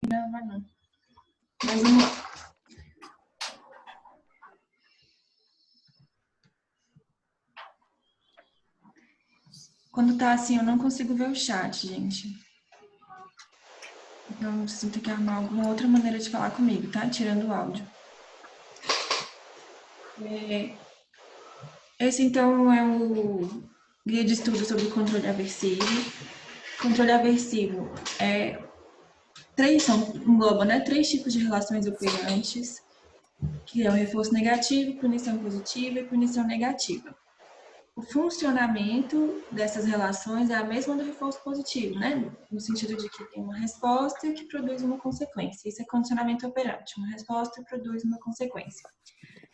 gravar, não. Mas vamos lá. Quando tá assim, eu não consigo ver o chat, gente. Então, vocês vão ter que arrumar alguma outra maneira de falar comigo, tá? Tirando o áudio. Esse, então, é o guia de estudo sobre o controle aversivo. Controle aversivo engloba, né, 3 tipos de relações operantes, que é o reforço negativo, punição positiva e punição negativa. O funcionamento dessas relações é a mesma do reforço positivo, né? No sentido de que tem uma resposta que produz uma consequência. Isso é condicionamento operante. Uma resposta produz uma consequência.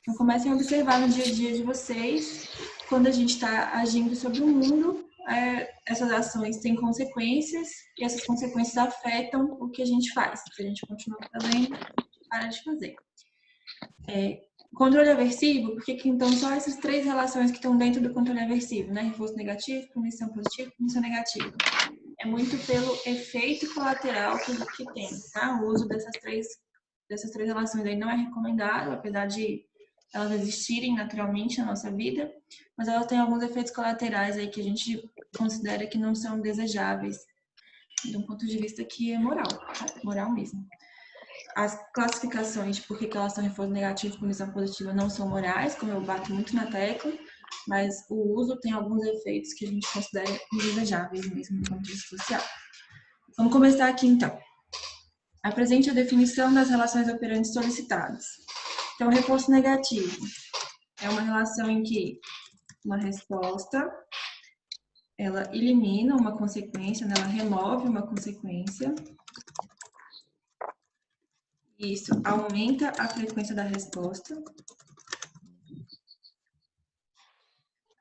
Então, comecem a observar no dia a dia de vocês, quando a gente está agindo sobre o mundo, essas ações têm consequências e essas consequências afetam o que a gente faz. Se a gente continua fazendo, a gente para de fazer. Controle aversivo, porque então só essas 3 relações que estão dentro do controle aversivo, né? Reforço negativo, punição positiva, punição negativa. É muito pelo efeito colateral que tem, tá? O uso dessas três relações aí não é recomendado, apesar de elas existirem naturalmente na nossa vida, mas elas têm alguns efeitos colaterais aí que a gente considera que não são desejáveis, de um ponto de vista que é moral, tá? Moral mesmo. As classificações de por que elas são reforço negativo e punição positiva não são morais, como eu bato muito na tecla, mas o uso tem alguns efeitos que a gente considera indesejáveis mesmo do ponto de vista social. Vamos começar aqui então. Apresente a definição das relações operantes solicitadas. Então, reforço negativo é uma relação em que uma resposta ela elimina uma consequência, ela remove uma consequência. Isso aumenta a frequência da resposta.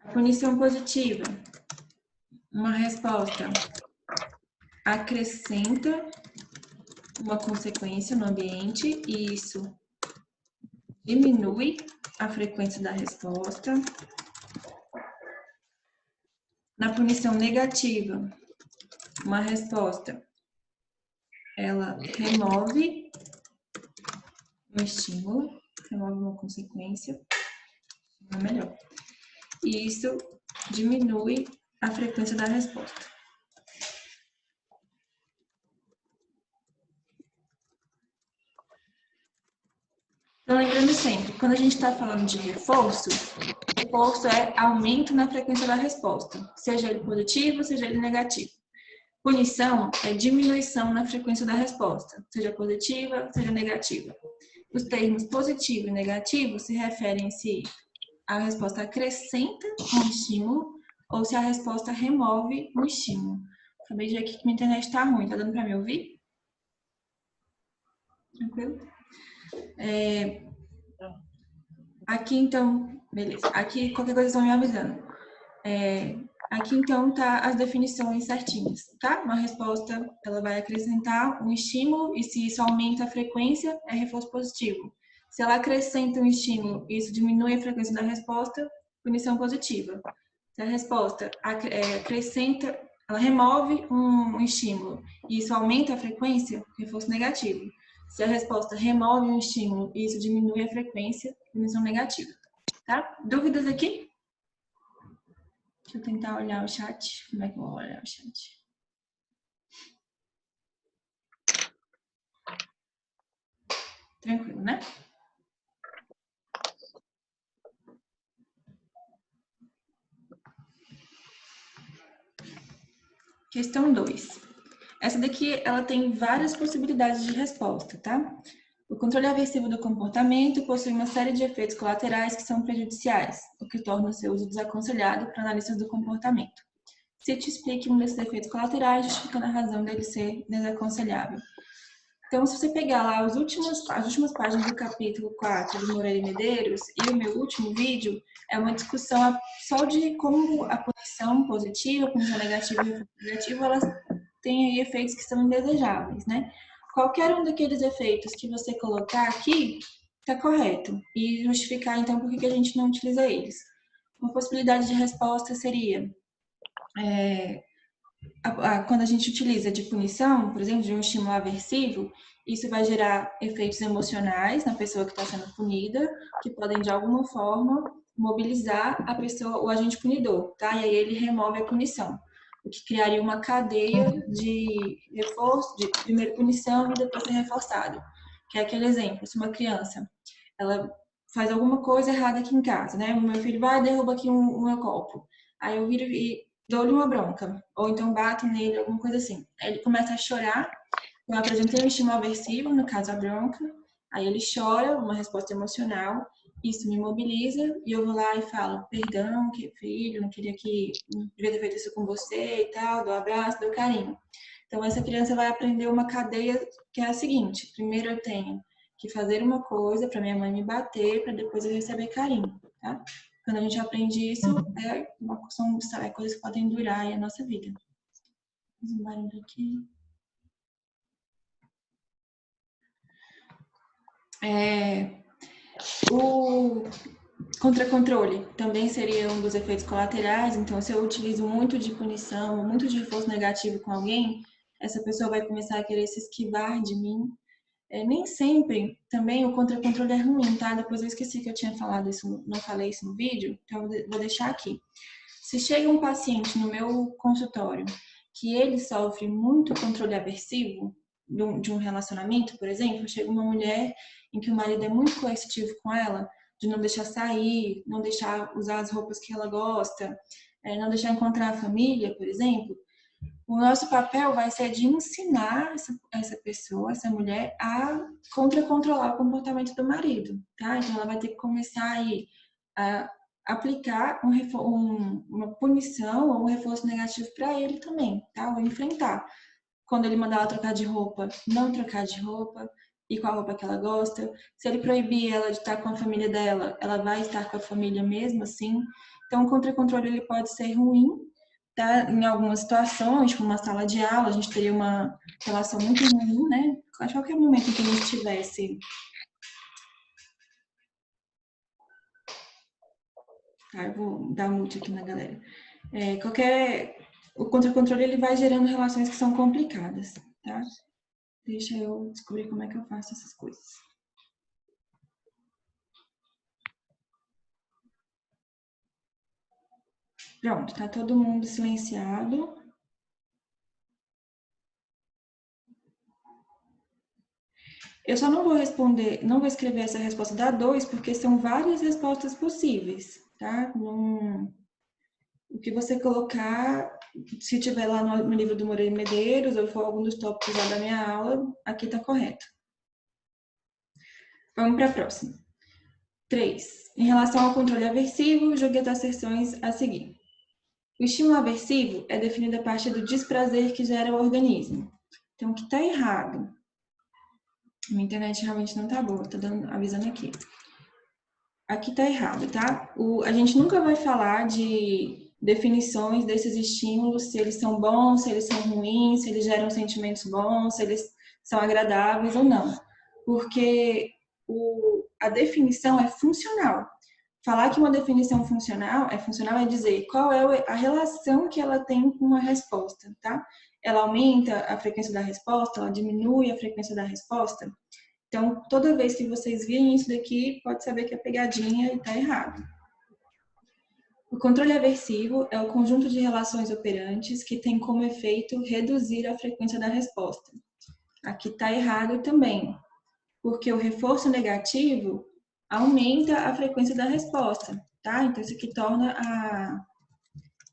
A punição positiva, uma resposta acrescenta uma consequência no ambiente e isso diminui a frequência da resposta. Na punição negativa, uma resposta ela remove um estímulo, remove uma consequência, é melhor. E isso diminui a frequência da resposta. Então, lembrando sempre, quando a gente está falando de reforço é aumento na frequência da resposta, seja ele positivo, seja ele negativo. Punição é diminuição na frequência da resposta, seja positiva, seja negativa. Os termos positivo e negativo se referem se a resposta acrescenta um estímulo ou se a resposta remove um estímulo. Acabei de ver aqui que minha internet está ruim, tá dando para me ouvir? Tranquilo? Aqui então, beleza. Aqui qualquer coisa estão me avisando. Aqui então tá as definições certinhas, tá? Uma resposta, ela vai acrescentar um estímulo e se isso aumenta a frequência, é reforço positivo. Se ela acrescenta um estímulo e isso diminui a frequência da resposta, punição positiva. Se a resposta acrescenta, ela remove um estímulo e isso aumenta a frequência, reforço negativo. Se a resposta remove um estímulo e isso diminui a frequência, punição negativa. Tá? Dúvidas aqui? Deixa eu tentar olhar o chat. Como é que eu vou olhar o chat? Tranquilo, né? Questão 2. Essa daqui, ela tem várias possibilidades de resposta, tá? O controle aversivo do comportamento possui uma série de efeitos colaterais que são prejudiciais, o que torna o seu uso desaconselhado para analistas do comportamento. Se te explique um desses efeitos colaterais, justificando a razão dele ser desaconselhável. Então, se você pegar lá as últimas páginas do capítulo 4 do Moreira e Medeiros e o meu último vídeo, é uma discussão só de como a punição positiva, a punição negativa e a negativa, elas têm aí efeitos que são indesejáveis, né? Qualquer um daqueles efeitos que você colocar aqui, está correto. E justificar, então, por que a gente não utiliza eles. Uma possibilidade de resposta seria quando a gente utiliza de punição, por exemplo, de um estímulo aversivo, isso vai gerar efeitos emocionais na pessoa que está sendo punida, que podem, de alguma forma, mobilizar a pessoa, o agente punidor, tá? E aí ele remove a punição, o que criaria uma cadeia de reforço, de primeiro punição e depois ser reforçado. Que é aquele exemplo, se uma criança, ela faz alguma coisa errada aqui em casa, né? O meu filho vai e derruba aqui o meu copo. Aí eu viro e dou-lhe uma bronca, ou então bato nele, alguma coisa assim. Aí ele começa a chorar, eu apresentei um estímulo aversivo, no caso a bronca, aí ele chora, uma resposta emocional, isso me mobiliza e eu vou lá e falo, perdão, que filho, não devia ter feito isso com você e tal, dou um abraço, dou carinho. Então essa criança vai aprender uma cadeia que é a seguinte, primeiro eu tenho que fazer uma coisa para minha mãe me bater, para depois eu receber carinho, tá? Quando a gente aprende isso, são coisas que podem durar aí a nossa vida. Vamos um barulho aqui. O contra-controle também seria um dos efeitos colaterais. Então, se eu utilizo muito de punição, muito de reforço negativo com alguém, essa pessoa vai começar a querer se esquivar de mim. Nem sempre também o contra-controle é ruim, tá? Depois eu esqueci que eu tinha falado isso, não falei isso no vídeo, então eu vou deixar aqui. Se chega um paciente no meu consultório que ele sofre muito controle aversivo de um relacionamento, por exemplo, chega uma mulher em que o marido é muito coercitivo com ela, de não deixar sair, não deixar usar as roupas que ela gosta, não deixar encontrar a família, por exemplo, o nosso papel vai ser de ensinar essa pessoa, essa mulher, a controlar o comportamento do marido, tá? Então, ela vai ter que começar aí a aplicar uma punição ou um reforço negativo para ele também, tá? Ou enfrentar. Quando ele mandar ela trocar de roupa, não trocar de roupa e com a roupa que ela gosta. Se ele proibir ela de estar com a família dela, ela vai estar com a família mesmo assim. Então, o contra-controle ele pode ser ruim, tá? Em algumas situações, como uma sala de aula, a gente teria uma relação muito ruim, né? A qualquer momento em que a gente tivesse. Tá, eu vou dar mute aqui na galera. O contra-controle ele vai gerando relações que são complicadas, tá? Deixa eu descobrir como é que eu faço essas coisas. Pronto, tá todo mundo silenciado. Eu só não vou responder, não vou escrever essa resposta da 2, porque são várias respostas possíveis, tá? O que você colocar, se tiver lá no livro do Moreira Medeiros, ou for algum dos tópicos lá da minha aula, aqui tá correto. Vamos para a próxima. 3. Em relação ao controle aversivo, julgue as asserções a seguir. O estímulo aversivo é definido a partir do desprazer que gera o organismo. Então, o que está errado? Minha internet realmente não tá boa, tô avisando aqui. Aqui tá errado, tá? A gente nunca vai falar de definições desses estímulos, se eles são bons, se eles são ruins, se eles geram sentimentos bons, se eles são agradáveis ou não. Porque a definição é funcional. Falar que uma definição funcional é dizer qual é a relação que ela tem com a resposta, tá? Ela aumenta a frequência da resposta, ela diminui a frequência da resposta. Então, toda vez que vocês virem isso daqui, pode saber que é pegadinha e está errado. O controle aversivo é o conjunto de relações operantes que tem como efeito reduzir a frequência da resposta. Aqui está errado também, porque o reforço negativo aumenta a frequência da resposta, tá? Então, isso aqui torna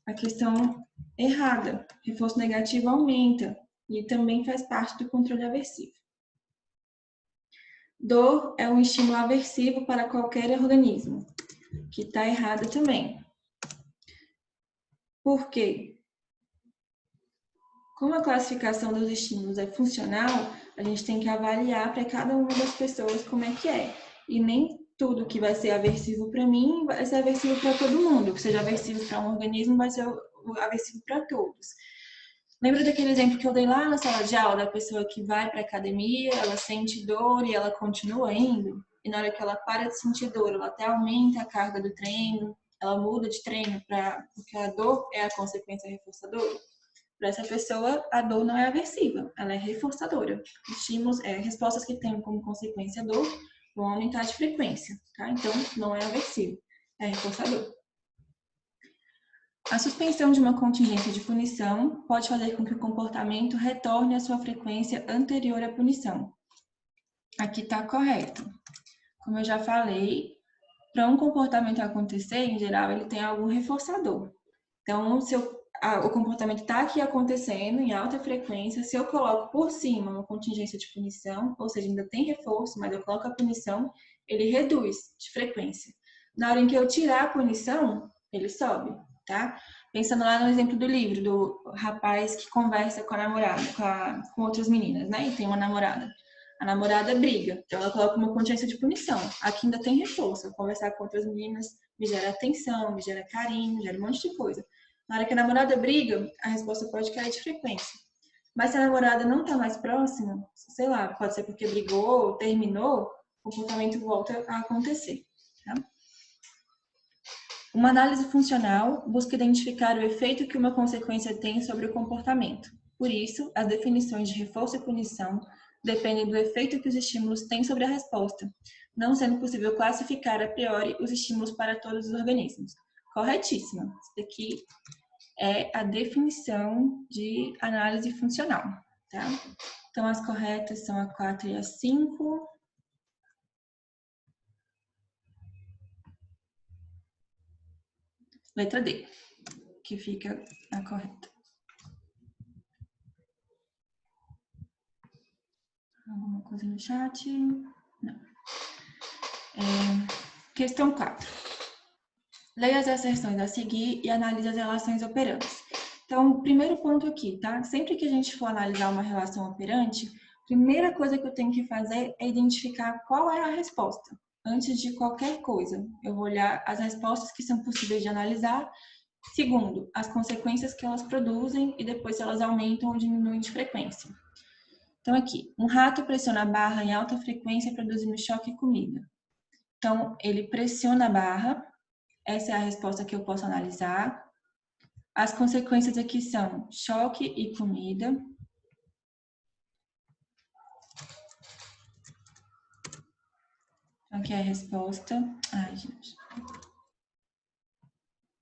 a questão errada. Reforço negativo aumenta e também faz parte do controle aversivo. Dor é um estímulo aversivo para qualquer organismo, que está errado também. Por quê? Como a classificação dos estímulos é funcional, a gente tem que avaliar para cada uma das pessoas como é que é. E nem tudo que vai ser aversivo para mim vai ser aversivo para todo mundo. O que seja aversivo para um organismo vai ser aversivo para todos. Lembra daquele exemplo que eu dei lá na sala de aula, da pessoa que vai para a academia, ela sente dor e ela continua indo? E na hora que ela para de sentir dor, ela até aumenta a carga do treino, ela muda de treino porque a dor é a consequência reforçadora? Para essa pessoa, a dor não é aversiva, ela é reforçadora. Estímulos, respostas que tenham como consequência a dor vão aumentar de frequência, tá? Então, não é aversivo, é reforçador. A suspensão de uma contingência de punição pode fazer com que o comportamento retorne à sua frequência anterior à punição. Aqui está correto. Como eu já falei, para um comportamento acontecer, em geral, ele tem algum reforçador. Então, se o comportamento está aqui acontecendo em alta frequência, se eu coloco por cima uma contingência de punição, ou seja, ainda tem reforço, mas eu coloco a punição, ele reduz de frequência. Na hora em que eu tirar a punição, ele sobe, tá? Pensando lá no exemplo do livro, do rapaz que conversa com a namorada, com outras meninas, né? E tem uma namorada. A namorada briga, então ela coloca uma contingência de punição. Aqui ainda tem reforço. Eu conversar com outras meninas me gera atenção, me gera carinho, gera um monte de coisa. Na hora que a namorada briga, a resposta pode cair de frequência. Mas se a namorada não está mais próxima, sei lá, pode ser porque brigou, terminou, o comportamento volta a acontecer. Tá? Uma análise funcional busca identificar o efeito que uma consequência tem sobre o comportamento. Por isso, as definições de reforço e punição dependem do efeito que os estímulos têm sobre a resposta, não sendo possível classificar a priori os estímulos para todos os organismos. Corretíssima. Isso daqui é a definição de análise funcional, tá? Então, as corretas são a 4 e a 5. Letra D, que fica a correta. Alguma coisa no chat? Não. Questão 4. Leia as asserções a seguir e analise as relações operantes. Então, primeiro ponto aqui, tá? Sempre que a gente for analisar uma relação operante, a primeira coisa que eu tenho que fazer é identificar qual é a resposta. Antes de qualquer coisa, eu vou olhar as respostas que são possíveis de analisar. Segundo, as consequências que elas produzem e depois se elas aumentam ou diminuem de frequência. Então, aqui, um rato pressiona a barra em alta frequência produzindo choque e comida. Então, ele pressiona a barra, essa é a resposta que eu posso analisar. As consequências aqui são choque e comida. Aqui é a resposta. Ai, gente.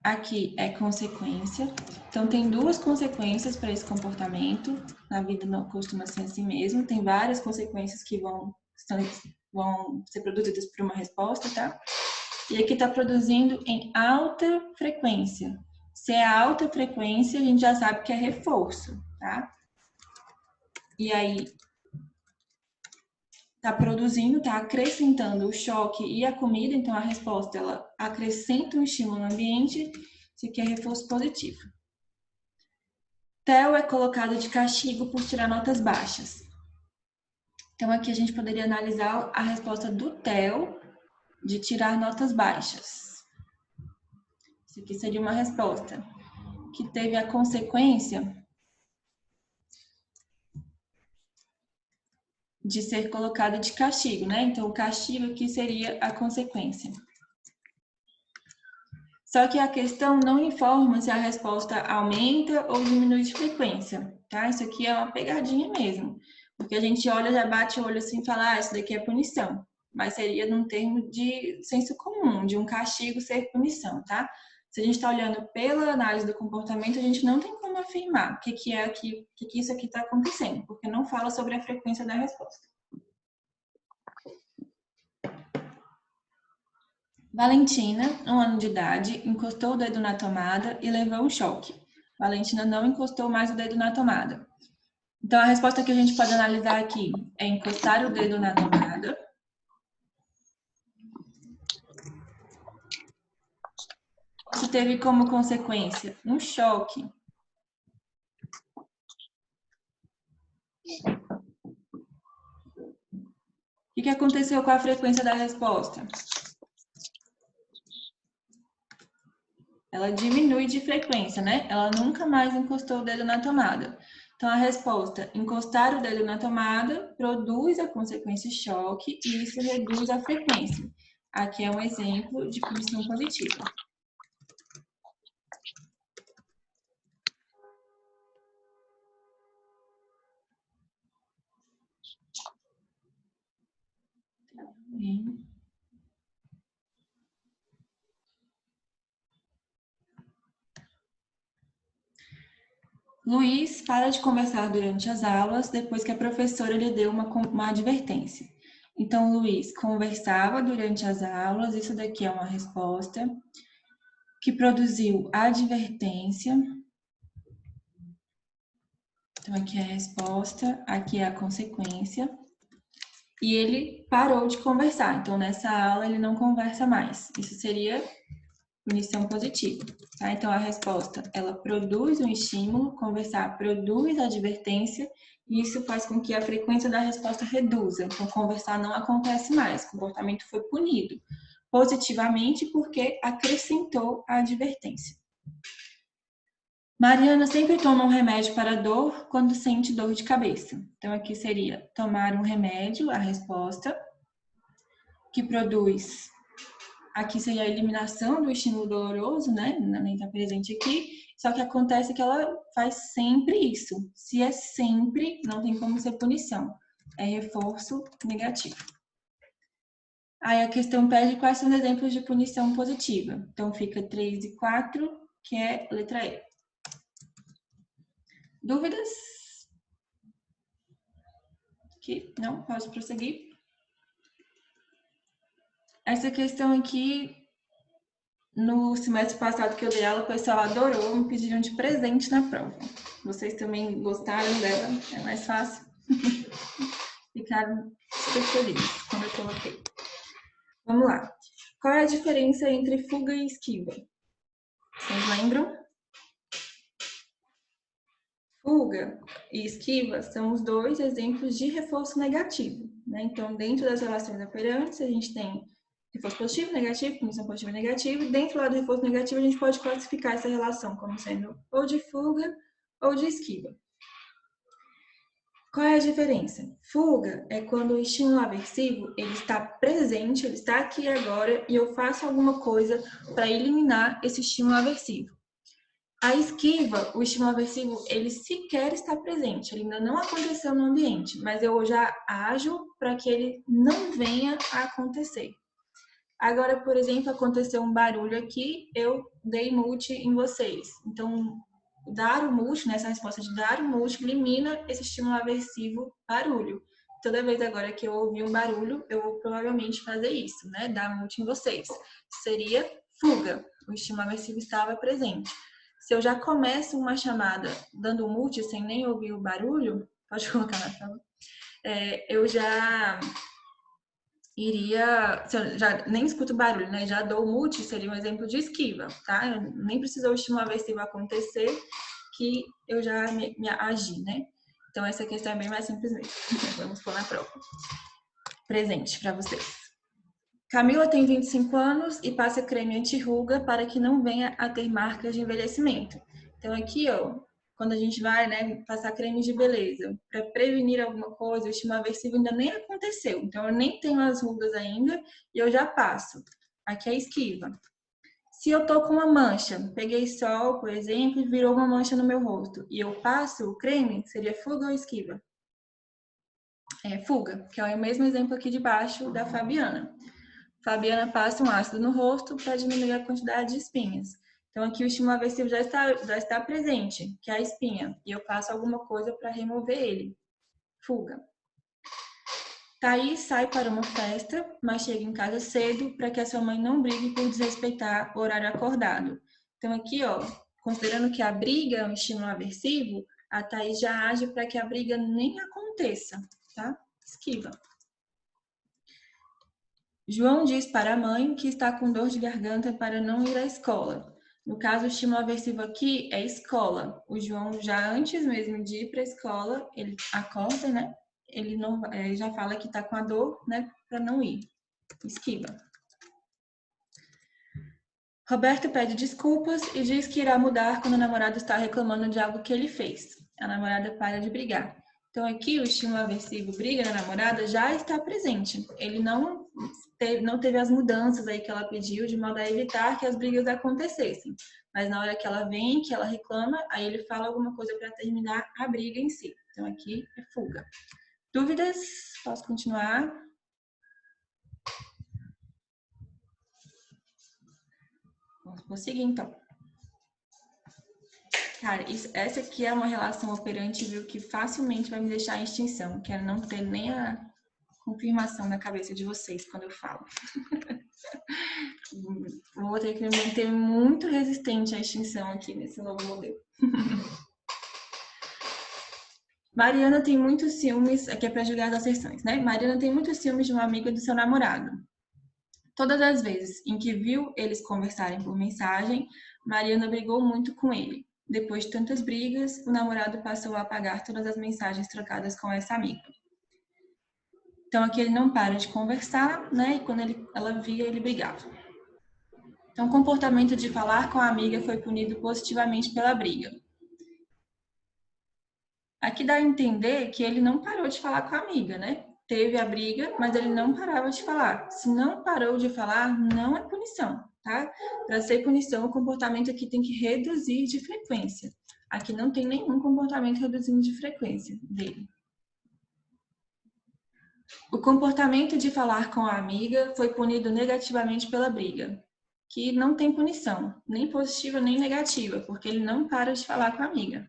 Aqui é consequência. Então, tem duas consequências para esse comportamento. Na vida não costuma ser assim mesmo. Tem várias consequências que vão ser produzidas por uma resposta, tá? E aqui está produzindo em alta frequência. Se é alta frequência, a gente já sabe que é reforço, tá? E aí, está produzindo, está acrescentando o choque e a comida, então a resposta, ela acrescenta um estímulo no ambiente, isso aqui é reforço positivo. Theo é colocado de castigo por tirar notas baixas. Então, aqui a gente poderia analisar a resposta do Theo de tirar notas baixas. Isso aqui seria uma resposta que teve a consequência de ser colocado de castigo, né? Então, o castigo aqui seria a consequência. Só que a questão não informa se a resposta aumenta ou diminui de frequência, tá? Isso aqui é uma pegadinha mesmo. Porque a gente olha, já bate o olho assim e fala, isso daqui é punição. Mas seria num termo de senso comum, de um castigo ser punição, tá? Se a gente está olhando pela análise do comportamento, a gente não tem como afirmar o que isso aqui está acontecendo, porque não fala sobre a frequência da resposta. Valentina, 1 ano de idade, encostou o dedo na tomada e levou um choque. Valentina não encostou mais o dedo na tomada. Então, a resposta que a gente pode analisar aqui é encostar o dedo na tomada. Isso teve como consequência um choque. O que aconteceu com a frequência da resposta? Ela diminui de frequência, né? Ela nunca mais encostou o dedo na tomada. Então, a resposta, encostar o dedo na tomada, produz a consequência choque e isso reduz a frequência. Aqui é um exemplo de punição positiva. Luiz para de conversar durante as aulas depois que a professora lhe deu uma advertência. Então, Luiz conversava durante as aulas, isso daqui é uma resposta, que produziu advertência. Então, aqui é a resposta, aqui é a consequência. E ele parou de conversar. Então, nessa aula, ele não conversa mais. Isso seria punição positiva. Tá? Então, a resposta, ela produz um estímulo, conversar produz advertência, e isso faz com que a frequência da resposta reduza. Então, conversar não acontece mais, o comportamento foi punido positivamente porque acrescentou a advertência. Mariana sempre toma um remédio para dor quando sente dor de cabeça. Então, aqui seria tomar um remédio, a resposta, que produz. Aqui seria a eliminação do estímulo doloroso, né? Nem está presente aqui. Só que acontece que ela faz sempre isso. Se é sempre, não tem como ser punição. É reforço negativo. Aí a questão pede quais são os exemplos de punição positiva. Então, fica 3 e 4, que é letra E. Dúvidas? Aqui? Não? Posso prosseguir? Essa questão aqui, no semestre passado que eu dei aula, o pessoal adorou, me pediram de presente na prova. Vocês também gostaram dela? É mais fácil? Ficaram super felizes quando eu coloquei. Vamos lá. Qual é a diferença entre fuga e esquiva? Vocês lembram? Fuga e esquiva são os dois exemplos de reforço negativo, né? Então, dentro das relações operantes, a gente tem reforço positivo, negativo, punição positiva e negativa. E dentro lá do reforço negativo, a gente pode classificar essa relação como sendo ou de fuga ou de esquiva. Qual é a diferença? Fuga é quando o estímulo aversivo ele está presente, ele está aqui agora e eu faço alguma coisa para eliminar esse estímulo aversivo. A esquiva, o estímulo aversivo, ele sequer está presente, ele ainda não aconteceu no ambiente, mas eu já ajo para que ele não venha a acontecer. Agora, por exemplo, aconteceu um barulho aqui, eu dei mute em vocês. Então, dar o mute, nessa resposta de dar o mute, elimina esse estímulo aversivo barulho. Toda vez agora que eu ouvir um barulho, eu vou provavelmente fazer isso, né? Dar mute em vocês. Seria fuga, o estímulo aversivo estava presente. Se eu já começo uma chamada dando mute sem nem ouvir o barulho, pode colocar na tela, eu já iria, se eu já nem escuto barulho, né? Já dou mute, seria um exemplo de esquiva, tá? Eu nem precisou o estímulo aversivo acontecer que eu já me agi, né? Então essa questão é bem mais simples mesmo. Vamos pôr na prova. Presente para vocês. Camila tem 25 anos e passa creme anti-ruga para que não venha a ter marcas de envelhecimento. Então aqui, ó, quando a gente vai, né, passar creme de beleza para prevenir alguma coisa, o estímulo aversivo ainda nem aconteceu. Então eu nem tenho as rugas ainda e eu já passo. Aqui é esquiva. Se eu tô com uma mancha, peguei sol, por exemplo, e virou uma mancha no meu rosto e eu passo o creme, seria fuga ou esquiva? Fuga, que é o mesmo exemplo aqui de baixo da Fabiana. Fabiana passa um ácido no rosto para diminuir a quantidade de espinhas. Então, aqui o estímulo aversivo já está presente, que é a espinha, e eu faço alguma coisa para remover ele. Fuga. Thaís sai para uma festa, mas chega em casa cedo para que a sua mãe não brigue por desrespeitar o horário acordado. Então, aqui, ó, considerando que a briga é um estímulo aversivo, a Thaís já age para que a briga nem aconteça, tá? Esquiva. João diz para a mãe que está com dor de garganta para não ir à escola. No caso, o estímulo aversivo aqui é escola. O João, já antes mesmo de ir para a escola, ele acorda, né? Ele não, já fala que está com a dor, né? Para não ir. Esquiva. Roberto pede desculpas e diz que irá mudar quando o namorado está reclamando de algo que ele fez. A namorada para de brigar. Então, aqui o estímulo aversivo briga na namorada já está presente. Ele não teve as mudanças aí que ela pediu, de modo a evitar que as brigas acontecessem. Mas na hora que ela vem, que ela reclama, aí ele fala alguma coisa para terminar a briga em si. Então, aqui é fuga. Dúvidas? Posso continuar? Vamos seguir, então. Cara, essa aqui é uma relação operante, viu, que facilmente vai me deixar em extinção. Quero não ter nem a confirmação na cabeça de vocês quando eu falo. Vou ter que me manter muito resistente à extinção aqui nesse novo modelo. Mariana tem muitos ciúmes, aqui é para julgar as asserções, né? Mariana tem muitos ciúmes de uma amiga do seu namorado. Todas as vezes em que viu eles conversarem por mensagem, Mariana brigou muito com ele. Depois de tantas brigas, o namorado passou a apagar todas as mensagens trocadas com essa amiga. Então aqui ele não para de conversar, né? E quando ela via, ele brigava. Então o comportamento de falar com a amiga foi punido positivamente pela briga. Aqui dá a entender que ele não parou de falar com a amiga, né? Teve a briga, mas ele não parava de falar. Se não parou de falar, não é punição, tá? Para ser punição, o comportamento aqui tem que reduzir de frequência. Aqui não tem nenhum comportamento reduzindo de frequência dele. O comportamento de falar com a amiga foi punido negativamente pela briga, que não tem punição, nem positiva nem negativa, porque ele não para de falar com a amiga.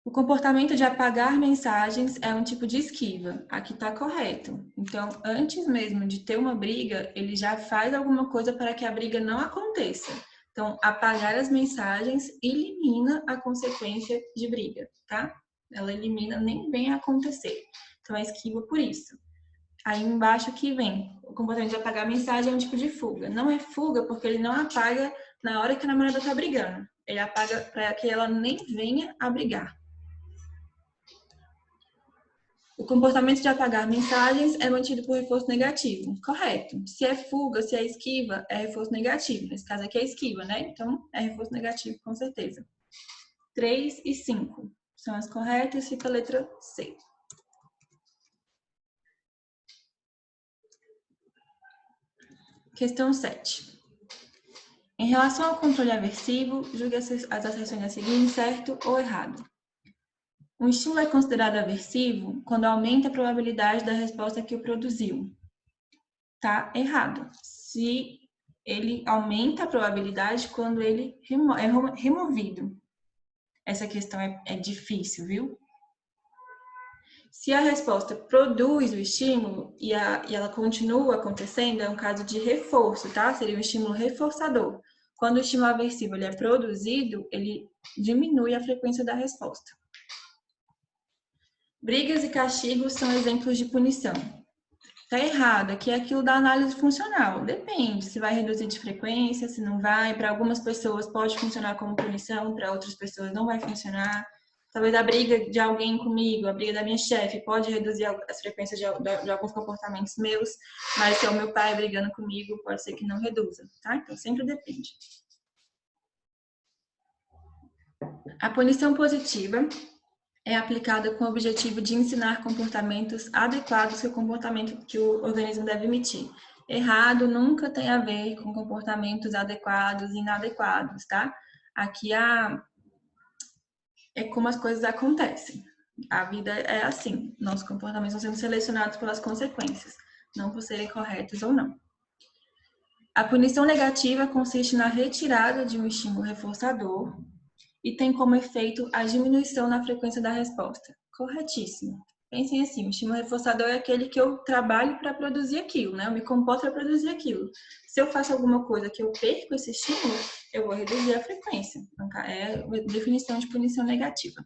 O comportamento de apagar mensagens é um tipo de esquiva. Aqui está correto. Então, antes mesmo de ter uma briga, ele já faz alguma coisa para que a briga não aconteça. Então, apagar as mensagens elimina a consequência de briga, tá? Ela elimina, nem vem a acontecer. Então, é esquiva por isso. Aí embaixo que vem, o comportamento de apagar mensagem é um tipo de fuga. Não é fuga porque ele não apaga na hora que a namorada está brigando. Ele apaga para que ela nem venha a brigar. O comportamento de apagar mensagens é mantido por reforço negativo. Correto. Se é fuga, se é esquiva, é reforço negativo. Nesse caso aqui é esquiva, né? Então, é reforço negativo, com certeza. 3 e 5 são as corretas, fica a letra C. Questão 7. Em relação ao controle aversivo, julgue as asserções a seguir certo ou errado. Um estímulo é considerado aversivo quando aumenta a probabilidade da resposta que o produziu. Tá errado. Se ele aumenta a probabilidade quando ele é removido. Essa questão é difícil, viu? Se a resposta produz o estímulo e ela continua acontecendo, é um caso de reforço, tá? Seria um estímulo reforçador. Quando o estímulo aversivo ele é produzido, ele diminui a frequência da resposta. Brigas e castigos são exemplos de punição. Tá errado, aqui é aquilo da análise funcional. Depende, se vai reduzir de frequência, se não vai. Para algumas pessoas pode funcionar como punição, para outras pessoas não vai funcionar. Talvez a briga de alguém comigo, a briga da minha chefe, pode reduzir as frequências de alguns comportamentos meus, mas se é o meu pai brigando comigo, pode ser que não reduza, tá? Então sempre depende. A punição positiva é aplicada com o objetivo de ensinar comportamentos adequados ao comportamento que o organismo deve emitir. Errado nunca tem a ver com comportamentos adequados e inadequados, tá? Aqui é como as coisas acontecem. A vida é assim. Nossos comportamentos estão sendo selecionados pelas consequências, não por serem corretos ou não. A punição negativa consiste na retirada de um estímulo reforçador e tem como efeito a diminuição na frequência da resposta. Corretíssimo. Pensem assim, o estímulo reforçador é aquele que eu trabalho para produzir aquilo, né? Eu me comporto para produzir aquilo. Se eu faço alguma coisa que eu perco esse estímulo, eu vou reduzir a frequência. Então, é a definição de punição negativa.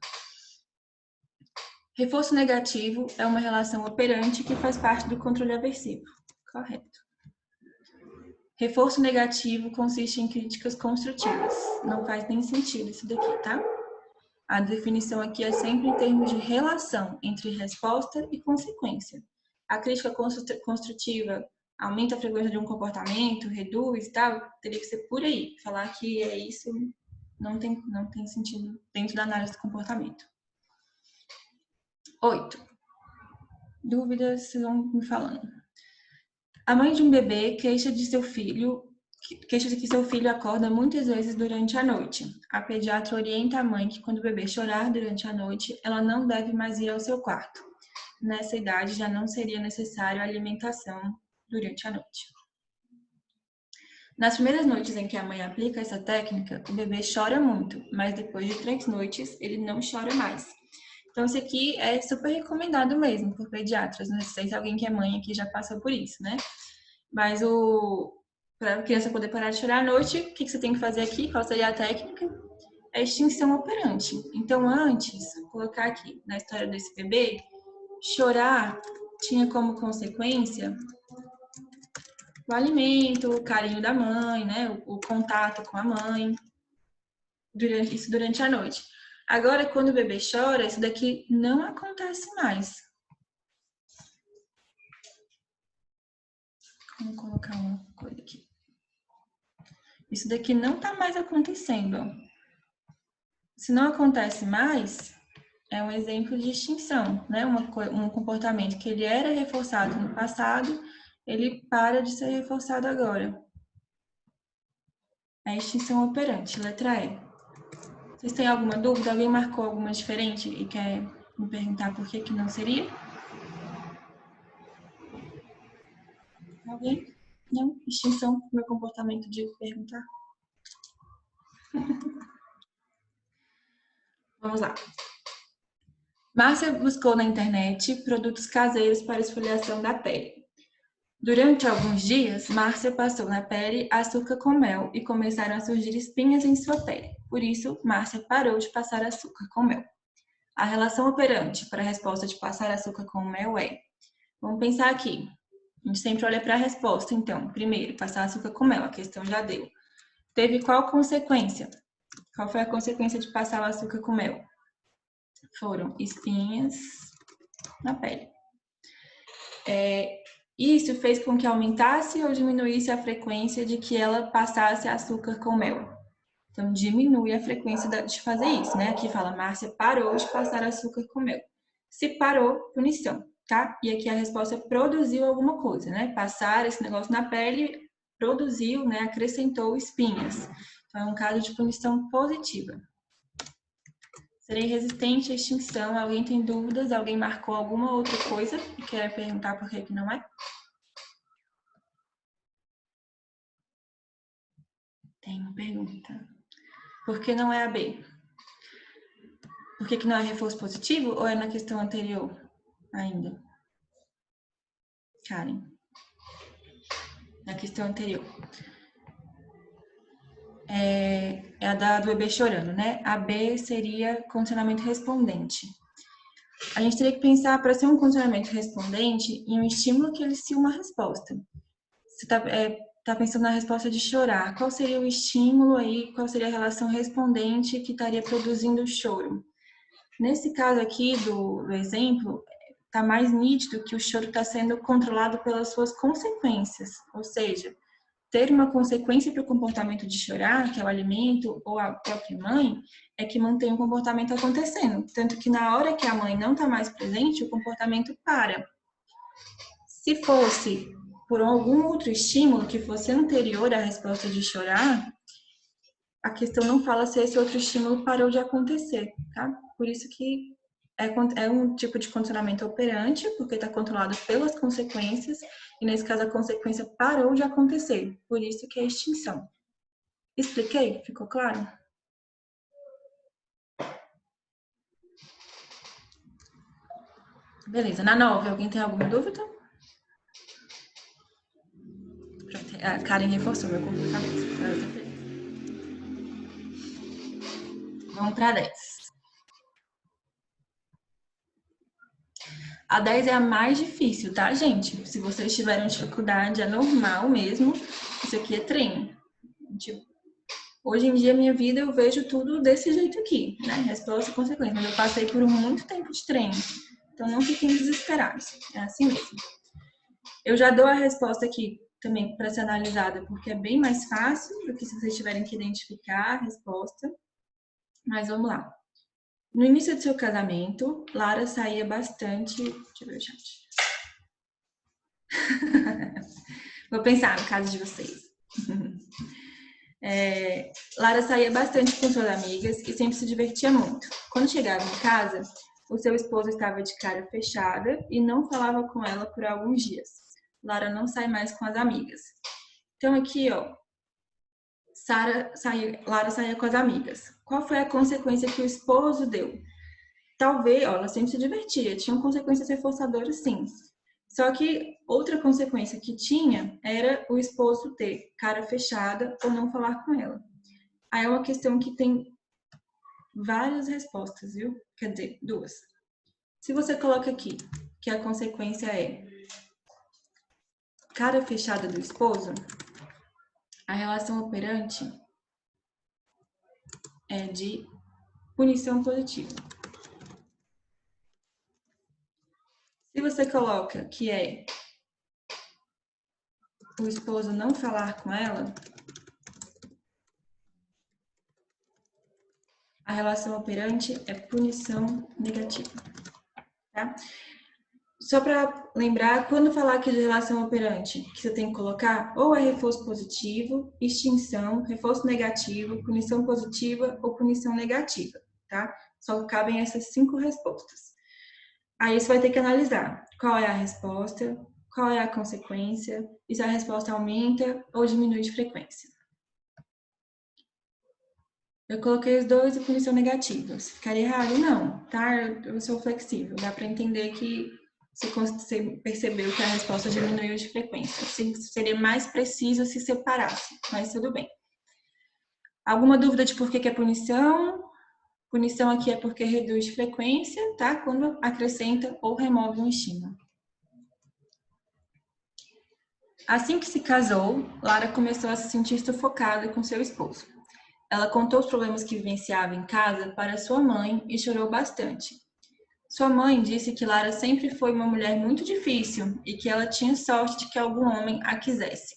Reforço negativo é uma relação operante que faz parte do controle aversivo. Correto. Reforço negativo consiste em críticas construtivas. Não faz nem sentido isso daqui, tá? A definição aqui é sempre em termos de relação entre resposta e consequência. A crítica construtiva aumenta a frequência de um comportamento, reduz e tal, teria que ser por aí. Falar que é isso não tem sentido dentro da análise do comportamento. 8. Dúvidas, vocês vão me falando. A mãe de um bebê queixa que seu filho acorda muitas vezes durante a noite. A pediatra orienta a mãe que quando o bebê chorar durante a noite, ela não deve mais ir ao seu quarto. Nessa idade já não seria necessário a alimentação durante a noite. Nas primeiras noites em que a mãe aplica essa técnica, o bebê chora muito, mas depois de 3 noites ele não chora mais. Então, isso aqui é super recomendado mesmo por pediatras. Não sei se alguém que é mãe aqui já passou por isso, né? Mas para a criança poder parar de chorar à noite, o que você tem que fazer aqui? Qual seria a técnica? É extinção operante. Então, antes, vou colocar aqui na história desse bebê, chorar tinha como consequência o alimento, o carinho da mãe, né? O contato com a mãe, isso durante a noite. Agora, quando o bebê chora, isso daqui não acontece mais. Vamos colocar uma coisa aqui. Isso daqui não tá mais acontecendo. Se não acontece mais, é um exemplo de extinção, né? Um comportamento que ele era reforçado no passado, ele para de ser reforçado agora. É a extinção operante, letra E. Vocês têm alguma dúvida? Alguém marcou alguma diferente e quer me perguntar por que que não seria? Alguém? Não? Extinção do meu comportamento de perguntar? Vamos lá. Márcia buscou na internet produtos caseiros para esfoliação da pele. Durante alguns dias, Márcia passou na pele açúcar com mel e começaram a surgir espinhas em sua pele. Por isso, Márcia parou de passar açúcar com mel. A relação operante para a resposta de passar açúcar com mel é... Vamos pensar aqui. A gente sempre olha para a resposta, então. Primeiro, passar açúcar com mel, a questão já deu. Teve qual consequência? Qual foi a consequência de passar o açúcar com mel? Foram espinhas na pele. Isso fez com que aumentasse ou diminuísse a frequência de que ela passasse açúcar com mel. Então, diminui a frequência de fazer isso, né? Aqui fala, Márcia parou de passar açúcar com mel. Se parou, punição, tá? E aqui a resposta é produziu alguma coisa, né? Passar esse negócio na pele produziu, né? Acrescentou espinhas. Então, é um caso de punição positiva. Serei resistente à extinção. Alguém tem dúvidas? Alguém marcou alguma outra coisa e quer perguntar por que não é? Tem uma pergunta. Por que não é a B? Por que não é reforço positivo ou é na questão anterior ainda? Karen. Na questão anterior. É a do bebê chorando, né? A B seria condicionamento respondente. A gente teria que pensar, para ser um condicionamento respondente, em um estímulo que elicia uma resposta. Você tá pensando na resposta de chorar. Qual seria o estímulo aí? Qual seria a relação respondente que estaria produzindo o choro? Nesse caso aqui do exemplo, está mais nítido que o choro está sendo controlado pelas suas consequências, ou seja, ter uma consequência para o comportamento de chorar, que é o alimento ou a própria mãe, é que mantém o comportamento acontecendo. Tanto que na hora que a mãe não está mais presente, o comportamento para. Se fosse por algum outro estímulo que fosse anterior à resposta de chorar, a questão não fala se esse outro estímulo parou de acontecer, tá? Por isso que é um tipo de condicionamento operante, porque está controlado pelas consequências, e nesse caso a consequência parou de acontecer, por isso que é extinção. Expliquei? Ficou claro? Beleza, na 9, alguém tem alguma dúvida? A Karen reforçou meu comportamento. Vamos para 10. A 10 é a mais difícil, tá, gente? Se vocês tiverem dificuldade, é normal mesmo. Isso aqui é treino. Tipo, hoje em dia, minha vida, eu vejo tudo desse jeito aqui, né? Resposta e consequência. Mas eu passei por muito tempo de treino. Então, não fiquem desesperados. É assim mesmo. Eu já dou a resposta aqui também para ser analisada, porque é bem mais fácil do que se vocês tiverem que identificar a resposta. Mas vamos lá. No início do seu casamento, Lara saía bastante... Deixa eu ver o chat. Vou pensar no caso de vocês. Lara saía bastante com suas amigas e sempre se divertia muito. Quando chegava em casa, o seu esposo estava de cara fechada e não falava com ela por alguns dias. Lara não sai mais com as amigas. Então aqui, ó, Lara saía com as amigas. Qual foi a consequência que o esposo deu? Talvez, ó, ela sempre se divertia, tinham consequências reforçadoras, sim. Só que outra consequência que tinha era o esposo ter cara fechada ou não falar com ela. Aí é uma questão que tem várias respostas, viu? Quer dizer, duas. Se você coloca aqui que a consequência é cara fechada do esposo, a relação operante é de punição positiva. Se você coloca que é o esposo não falar com ela, a relação operante é punição negativa, tá? Só para lembrar, quando falar aqui de relação operante, que você tem que colocar ou é reforço positivo, extinção, reforço negativo, punição positiva ou punição negativa, tá? Só cabem essas 5 respostas. Aí você vai ter que analisar qual é a resposta, qual é a consequência, e se a resposta aumenta ou diminui de frequência. Eu coloquei os dois de punição negativa. Se ficar errado, não, tá? Eu sou flexível, dá para entender que você percebeu que a resposta diminuiu de frequência. Seria mais preciso se separasse, mas tudo bem. Alguma dúvida de por que é punição? Punição aqui é porque reduz de frequência, tá? Quando acrescenta ou remove um estímulo. Assim que se casou, Lara começou a se sentir sufocada com seu esposo. Ela contou os problemas que vivenciava em casa para sua mãe e chorou bastante. Sua mãe disse que Lara sempre foi uma mulher muito difícil e que ela tinha sorte de que algum homem a quisesse.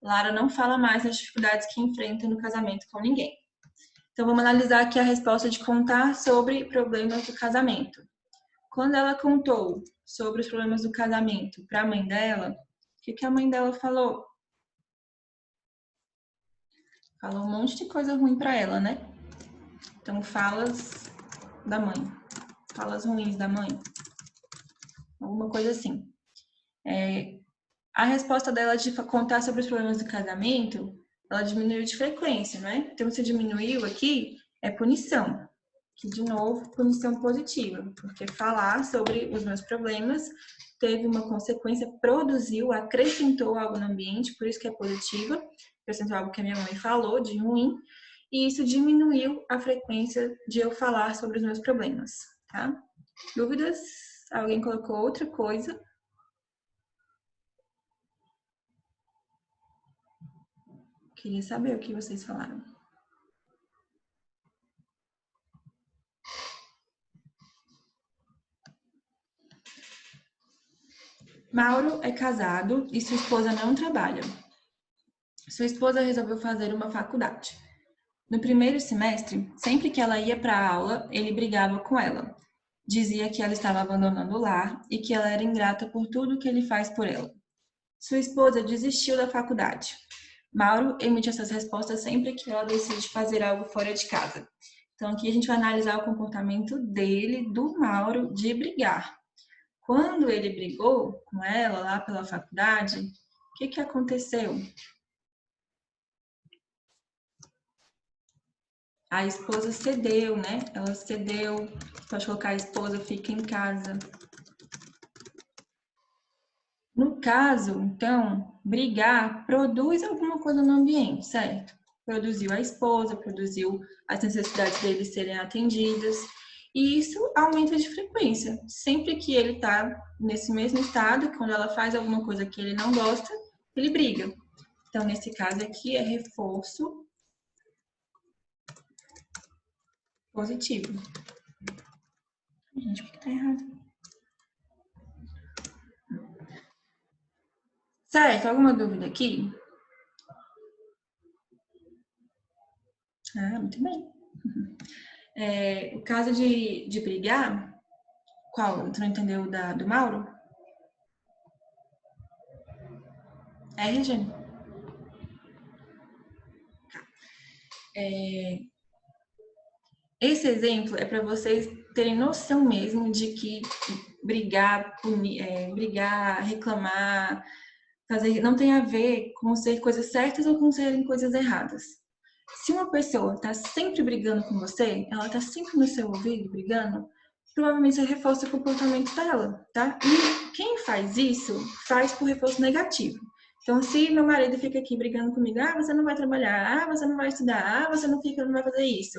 Lara não fala mais das dificuldades que enfrenta no casamento com ninguém. Então vamos analisar aqui a resposta de contar sobre problemas do casamento. Quando ela contou sobre os problemas do casamento para a mãe dela, o que a mãe dela falou? Falou um monte de coisa ruim para ela, né? Então, falas da mãe. Falas ruins da mãe. Alguma coisa assim. A resposta dela de contar sobre os problemas do casamento, ela diminuiu de frequência, né? Então, se diminuiu aqui, é punição. Que, de novo, punição positiva. Porque falar sobre os meus problemas teve uma consequência, produziu, acrescentou algo no ambiente, por isso que é positiva. Acrescentou algo que a minha mãe falou de ruim. E isso diminuiu a frequência de eu falar sobre os meus problemas, tá? Dúvidas? Alguém colocou outra coisa? Queria saber o que vocês falaram. Mauro é casado e sua esposa não trabalha. Sua esposa resolveu fazer uma faculdade. No primeiro semestre, sempre que ela ia para a aula, ele brigava com ela. Dizia que ela estava abandonando o lar e que ela era ingrata por tudo que ele faz por ela. Sua esposa desistiu da faculdade. Mauro emite essas respostas sempre que ela decide fazer algo fora de casa. Então, aqui a gente vai analisar o comportamento dele, do Mauro, de brigar. Quando ele brigou com ela lá pela faculdade, o que aconteceu? A esposa cedeu, né? Ela cedeu, pode colocar a esposa fica em casa. No caso, então, brigar produz alguma coisa no ambiente, certo? Produziu a esposa, produziu as necessidades dele serem atendidas, e isso aumenta de frequência. Sempre que ele está nesse mesmo estado, quando ela faz alguma coisa que ele não gosta, ele briga. Então, nesse caso aqui, é reforço positivo. Gente, o que tá errado? Certo? Alguma dúvida aqui? Ah, muito bem. O caso de brigar, qual? Tu não entendeu do Mauro? Regiane? Esse exemplo é para vocês terem noção mesmo de que brigar, reclamar, Não tem a ver com ser coisas certas ou com serem coisas erradas. Se uma pessoa está sempre brigando com você, ela está sempre no seu ouvido brigando, provavelmente você reforça o comportamento dela, tá? E quem faz isso, faz por reforço negativo. Então, se meu marido fica aqui brigando comigo, você não vai trabalhar, você não vai estudar, você não vai fazer isso.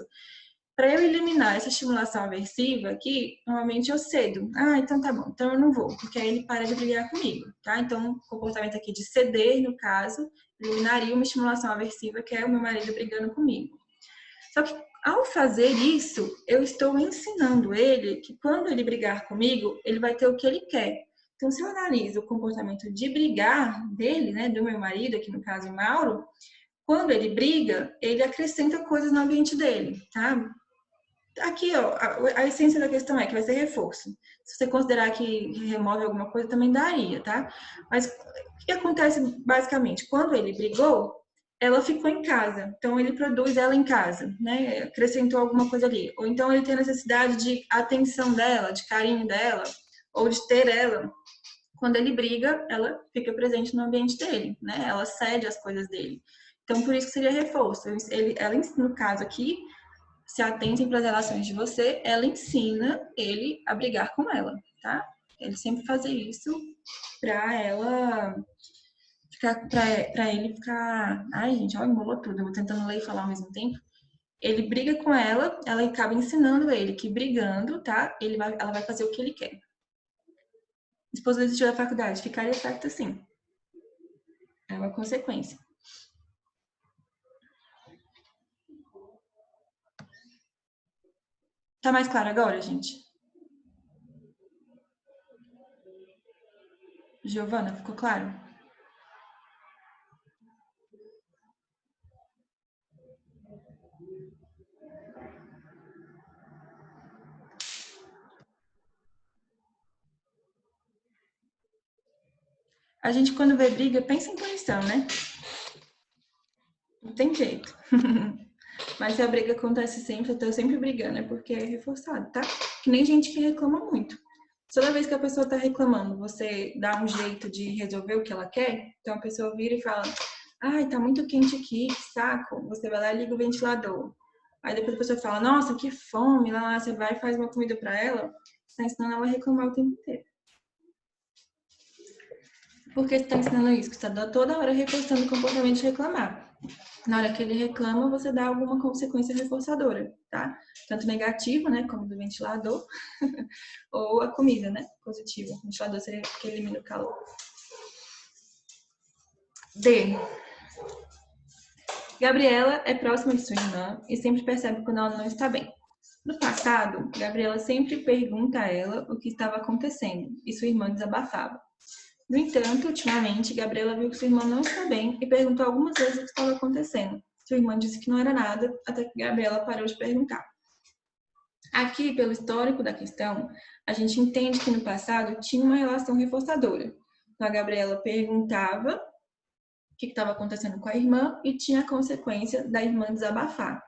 Para eu eliminar essa estimulação aversiva aqui, normalmente eu cedo. Então tá bom, então eu não vou, porque aí ele para de brigar comigo, tá? Então, o comportamento aqui de ceder, no caso, eliminaria uma estimulação aversiva, que é o meu marido brigando comigo. Só que, ao fazer isso, eu estou ensinando ele que quando ele brigar comigo, ele vai ter o que ele quer. Então, se eu analiso o comportamento de brigar dele, né, do meu marido, aqui no caso, Mauro, quando ele briga, ele acrescenta coisas no ambiente dele, tá? Aqui, ó, a essência da questão é que vai ser reforço. Se você considerar que remove alguma coisa, também daria, tá? Mas o que acontece basicamente? Quando ele brigou, ela ficou em casa. Então, ele produz ela em casa, né? Acrescentou alguma coisa ali. Ou então, ele tem necessidade de atenção dela, de carinho dela, ou de ter ela. Quando ele briga, ela fica presente no ambiente dele, né? Ela cede as coisas dele. Então, por isso que seria reforço. Ela, no caso aqui, se atentem para as relações de você, ela ensina ele a brigar com ela, tá? Ele sempre fazer isso para ela ficar, para ele ficar. Ai, gente, olha, embolou tudo. Eu vou tentando ler e falar ao mesmo tempo. Ele briga com ela acaba ensinando ele que brigando, tá? Ela vai fazer o que ele quer. Esposa desistiu da faculdade, ficaria certo sim. É uma consequência. Tá mais claro agora, gente? Giovana, ficou claro? A gente, quando vê briga, pensa em punição, né? Não tem jeito. Mas se a briga acontece sempre, eu tô sempre brigando, é porque é reforçado, tá? Que nem gente que reclama muito. Toda vez que a pessoa tá reclamando, você dá um jeito de resolver o que ela quer, então a pessoa vira e fala: ai, tá muito quente aqui, que saco. Você vai lá e liga o ventilador. Aí depois a pessoa fala: nossa, que fome. Lá você vai e faz uma comida pra ela. Você tá ensinando ela a reclamar o tempo inteiro. Por que você tá ensinando isso? Que você tá toda hora reforçando o comportamento de reclamar. Na hora que ele reclama, você dá alguma consequência reforçadora, tá? Tanto negativa, né, como do ventilador, ou a comida, né, positiva. O ventilador seria que elimina o calor. D. Gabriela é próxima de sua irmã e sempre percebe quando ela não está bem. No passado, Gabriela sempre pergunta a ela o que estava acontecendo e sua irmã desabafava. No entanto, ultimamente, Gabriela viu que sua irmã não está bem e perguntou algumas vezes o que estava acontecendo. Sua irmã disse que não era nada, até que Gabriela parou de perguntar. Aqui, pelo histórico da questão, a gente entende que no passado tinha uma relação reforçadora. Então, a Gabriela perguntava o que estava acontecendo com a irmã e tinha a consequência da irmã desabafar.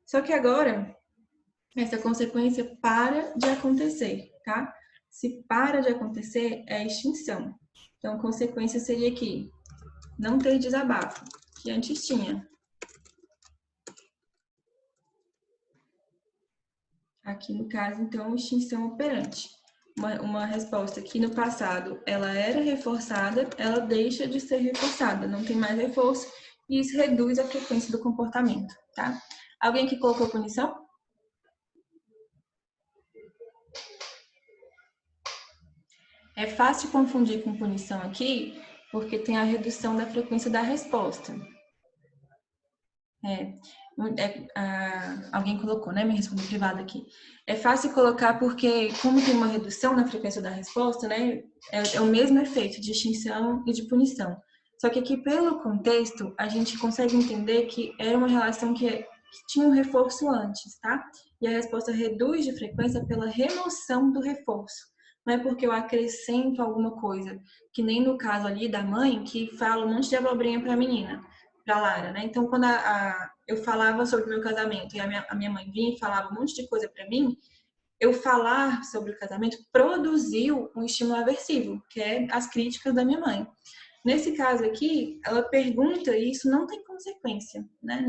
Só que agora, essa consequência para de acontecer, tá? Se para de acontecer, é extinção. Então, a consequência seria que não ter desabafo, que antes tinha. Aqui no caso, então, extinção operante. Uma resposta que no passado ela era reforçada, ela deixa de ser reforçada, não tem mais reforço, e isso reduz a frequência do comportamento, tá? Alguém que colocou punição? É fácil confundir com punição aqui, porque tem a redução da frequência da resposta. Alguém colocou, né? Me respondeu privado aqui. É fácil colocar porque, como tem uma redução na frequência da resposta, né? É o mesmo efeito de extinção e de punição. Só que aqui, pelo contexto, a gente consegue entender que era uma relação que tinha um reforço antes, tá? E a resposta reduz de frequência pela remoção do reforço. Não é porque eu acrescento alguma coisa, que nem no caso ali da mãe, que fala um monte de abobrinha para a menina, para Lara, né? Então, quando eu falava sobre o meu casamento e a minha mãe vinha e falava um monte de coisa para mim, eu falar sobre o casamento produziu um estímulo aversivo, que é as críticas da minha mãe. Nesse caso aqui, ela pergunta e isso não tem consequência, né?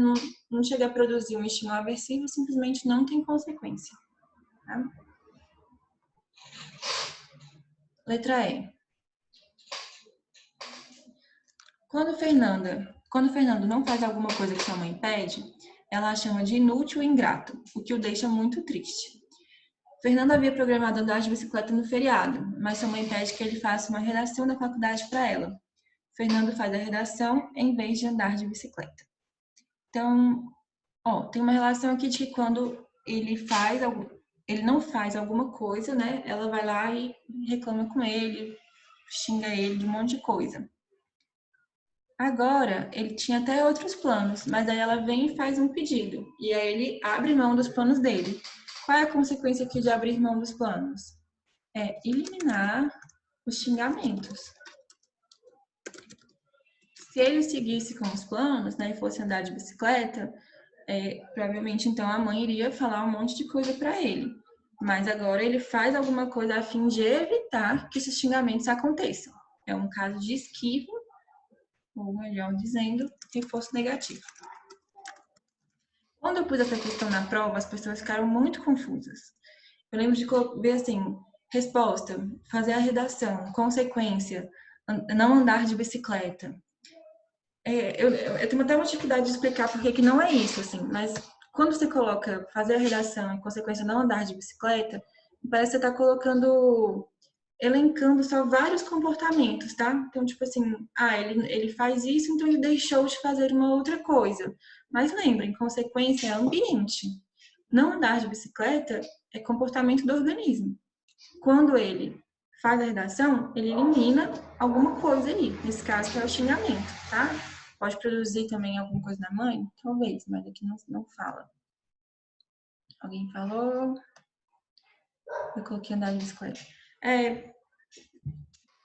Não chega a produzir um estímulo aversivo, simplesmente não tem consequência. Tá? Letra E. Quando o Fernando não faz alguma coisa que sua mãe pede, ela a chama de inútil e ingrato, o que o deixa muito triste. Fernando havia programado andar de bicicleta no feriado, mas sua mãe pede que ele faça uma redação da faculdade para ela. Fernando faz a redação em vez de andar de bicicleta. Então, tem uma relação aqui de que quando ele não faz alguma coisa, né? Ela vai lá e reclama com ele, xinga ele de um monte de coisa. Agora, ele tinha até outros planos, mas aí ela vem e faz um pedido. E aí ele abre mão dos planos dele. Qual é a consequência aqui de abrir mão dos planos? É eliminar os xingamentos. Se ele seguisse com os planos, né, e fosse andar de bicicleta, provavelmente então a mãe iria falar um monte de coisa para ele. Mas agora ele faz alguma coisa a fim de evitar que esses xingamentos aconteçam. É um caso de esquiva, ou melhor dizendo, reforço negativo. Quando eu pus essa questão na prova, as pessoas ficaram muito confusas. Eu lembro de ver assim, resposta, fazer a redação, consequência, não andar de bicicleta. Eu tenho até uma dificuldade de explicar por que não é isso, assim, mas quando você coloca fazer a redação e consequência não andar de bicicleta, parece que você está colocando, elencando só vários comportamentos, tá? Então, tipo assim, ele faz isso, então ele deixou de fazer uma outra coisa. Mas lembrem, consequência é ambiente. Não andar de bicicleta é comportamento do organismo. Quando ele faz a redação, ele elimina alguma coisa aí. Nesse caso, que é o xingamento, tá? Pode produzir também alguma coisa na mãe? Talvez, mas aqui não fala. Alguém falou? Eu coloquei andar de bicicleta.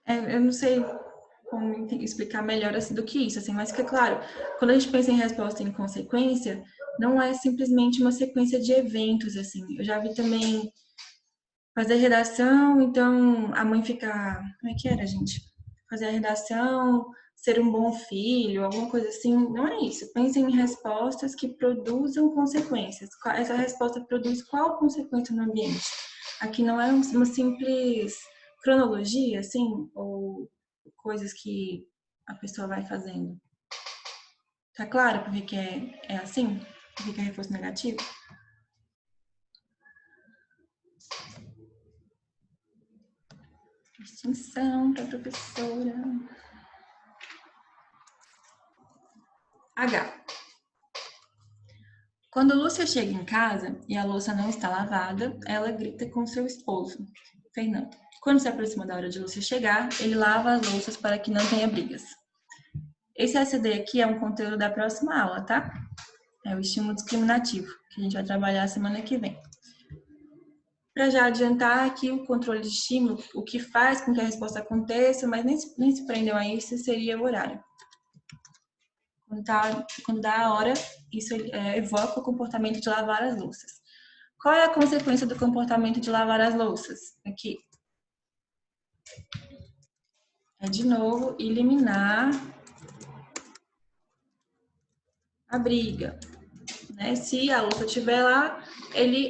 Eu não sei como explicar melhor assim do que isso, assim, mas que é claro, quando a gente pensa em resposta em consequência, não é simplesmente uma sequência de eventos, assim. Eu já vi também fazer redação, então a mãe fica, como é que era, gente? Fazer a redação, ser um bom filho, alguma coisa assim, não é isso. Pensem em respostas que produzam consequências. Essa resposta produz qual consequência no ambiente? Aqui não é uma simples cronologia, assim, ou coisas que a pessoa vai fazendo. Tá claro por que é assim? Por que é reforço negativo? Extinção para a professora. H. Quando Lúcia chega em casa e a louça não está lavada, ela grita com seu esposo, Fernando. Quando se aproxima da hora de Lúcia chegar, ele lava as louças para que não tenha brigas. Esse SD aqui é um conteúdo da próxima aula, tá? É o estímulo discriminativo, que a gente vai trabalhar semana que vem. Para já adiantar aqui o controle de estímulo, o que faz com que a resposta aconteça, mas nem se prendeu a isso, seria o horário. Quando dá a hora, isso evoca o comportamento de lavar as louças. Qual é a consequência do comportamento de lavar as louças? Aqui. É, de novo, eliminar a briga. Né? Se a louça estiver lá,